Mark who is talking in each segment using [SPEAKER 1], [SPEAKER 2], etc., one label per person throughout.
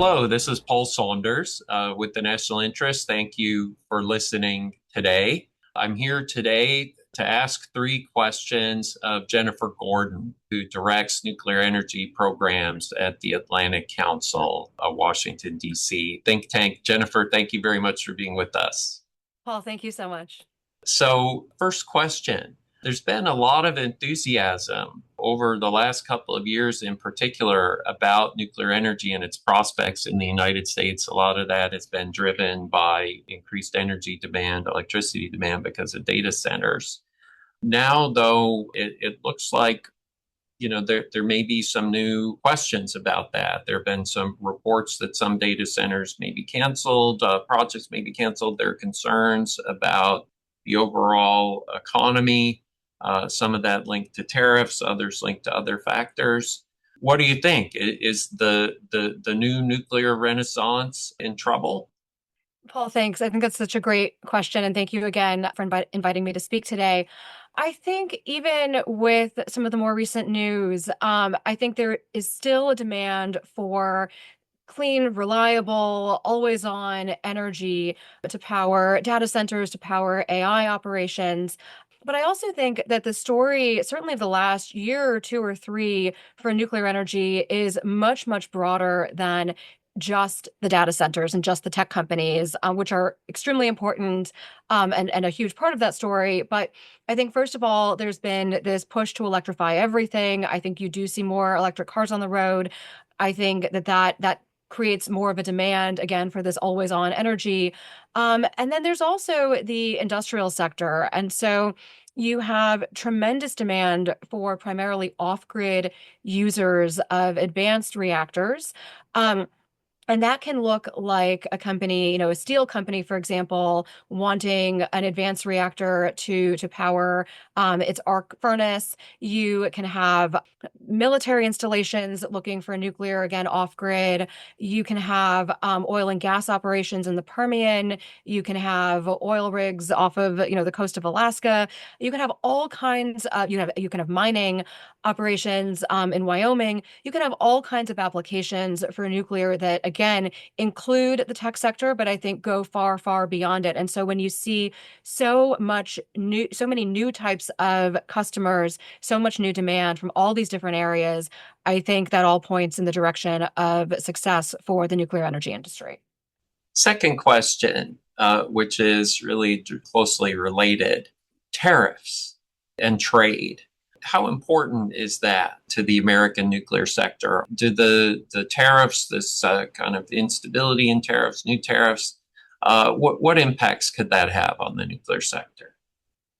[SPEAKER 1] Hello, this is Paul Saunders with the National Interest. Thank you for listening today. I'm here today to ask three questions of Jennifer Gordon, who directs nuclear energy programs at the Atlantic Council of Washington, D.C. think tank. Jennifer, thank you very much for being with us.
[SPEAKER 2] Paul, thank you so much.
[SPEAKER 1] So, first question. There's been a lot of enthusiasm over the last couple of years, in particular, about nuclear energy and its prospects in the United States. A lot of that has been driven by increased energy demand, electricity demand because of data centers. Now, though, it looks like there may be some new questions about that. There have been some reports that some data centers may be canceled, projects may be canceled. There are concerns about the overall economy, some of that linked to tariffs, others linked to other factors. What do you think? Is the new nuclear renaissance in trouble?
[SPEAKER 2] Paul, thanks. I think that's such a great question. And thank you again for inviting me to speak today. I think even with some of the more recent news, I think there is still a demand for clean, reliable, always on energy to power data centers, to power AI operations. But I also think that the story, certainly of the last year or two or three for nuclear energy, is much, much broader than just the data centers and just the tech companies, which are extremely important and a huge part of that story. But I think, first of all, there's been this push to electrify everything. I think you do see more electric cars on the road. I think that creates more of a demand again for this always on energy. And then there's also the industrial sector. And so you have tremendous demand for primarily off-grid users of advanced reactors. And that can look like a company, a steel company, for example, wanting an advanced reactor to power its arc furnace. You can have military installations looking for nuclear, again, off grid. You can have oil and gas operations in the Permian. You can have oil rigs off of the coast of Alaska. You can have all kinds of you can have mining operations in Wyoming. You can have all kinds of applications for nuclear that, again, include the tech sector, but I think go far, far beyond it. And so when you see so many new types of customers, so much new demand from all these different areas, I think that all points in the direction of success for the nuclear energy industry.
[SPEAKER 1] Second question, which is really closely related, tariffs and trade. How important is that to the American nuclear sector? Do the tariffs, this kind of instability in tariffs, new tariffs, what impacts could that have on the nuclear sector?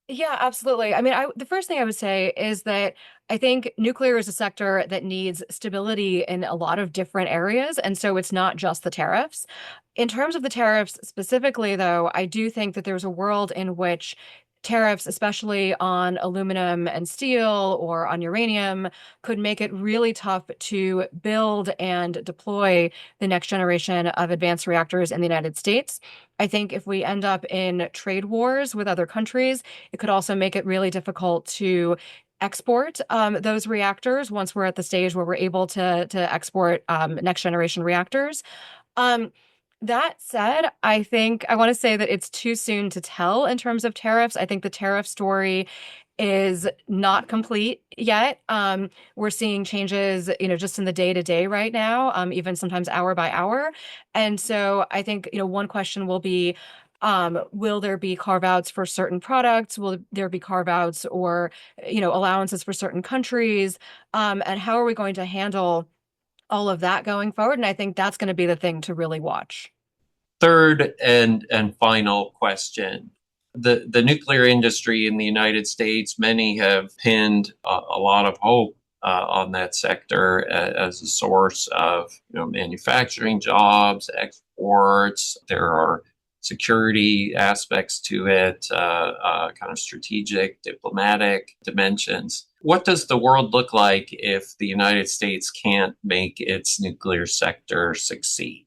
[SPEAKER 2] Yeah, absolutely. I mean, the first thing I would say is that I think nuclear is a sector that needs stability in a lot of different areas. And so it's not just the tariffs. In terms of the tariffs specifically, though, I do think that there's a world in which tariffs, especially on aluminum and steel or on uranium, could make it really tough to build and deploy the next generation of advanced reactors in the United States. I think if we end up in trade wars with other countries, it could also make it really difficult to export those reactors once we're at the stage where we're able to export next generation reactors. Um, that said, I think I want to say that it's too soon to tell in terms of tariffs. I think the tariff story is not complete yet. We're seeing changes, just in the day to day right now, even sometimes hour by hour. And so I think, one question will be, will there be carve outs for certain products? Will there be carve outs or, allowances for certain countries? And how are we going to handle all of that going forward? And I think that's going to be the thing to really watch.
[SPEAKER 1] Third and final question. The nuclear industry in the United States, many have pinned a lot of hope on that sector as a source of manufacturing jobs, exports. There are security aspects to it, kind of strategic, diplomatic dimensions. What does the world look like if the United States can't make its nuclear sector succeed?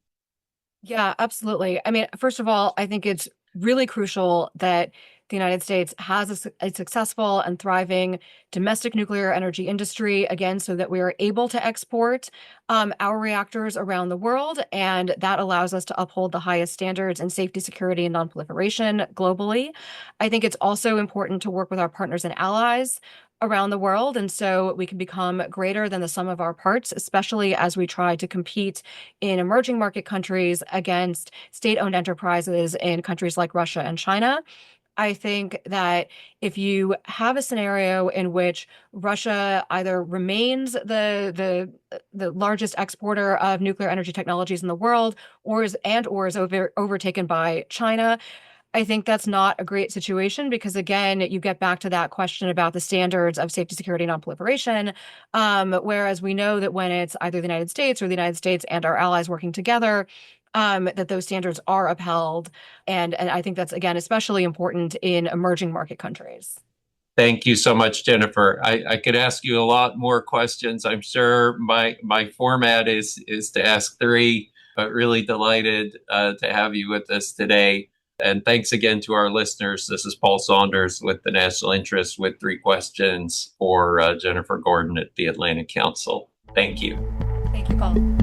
[SPEAKER 2] Yeah, absolutely. I mean, first of all, I think it's really crucial that the United States has a successful and thriving domestic nuclear energy industry, again, so that we are able to export our reactors around the world. And that allows us to uphold the highest standards in safety, security, and nonproliferation globally. I think it's also important to work with our partners and allies around the world. And so we can become greater than the sum of our parts, especially as we try to compete in emerging market countries against state-owned enterprises in countries like Russia and China. I think that if you have a scenario in which Russia either remains the largest exporter of nuclear energy technologies in the world, or is overtaken by China, I think that's not a great situation because, again, you get back to that question about the standards of safety, security, nonproliferation. Whereas we know that when it's either the United States or the United States and our allies working together, that those standards are upheld. And I think that's, again, especially important in emerging market countries.
[SPEAKER 1] Thank you so much, Jennifer. I could ask you a lot more questions. I'm sure my format is to ask three, but really delighted to have you with us today. And thanks again to our listeners. This is Paul Saunders with the National Interest with three questions for Jennifer Gordon at the Atlantic Council. Thank you.
[SPEAKER 2] Thank you, Paul.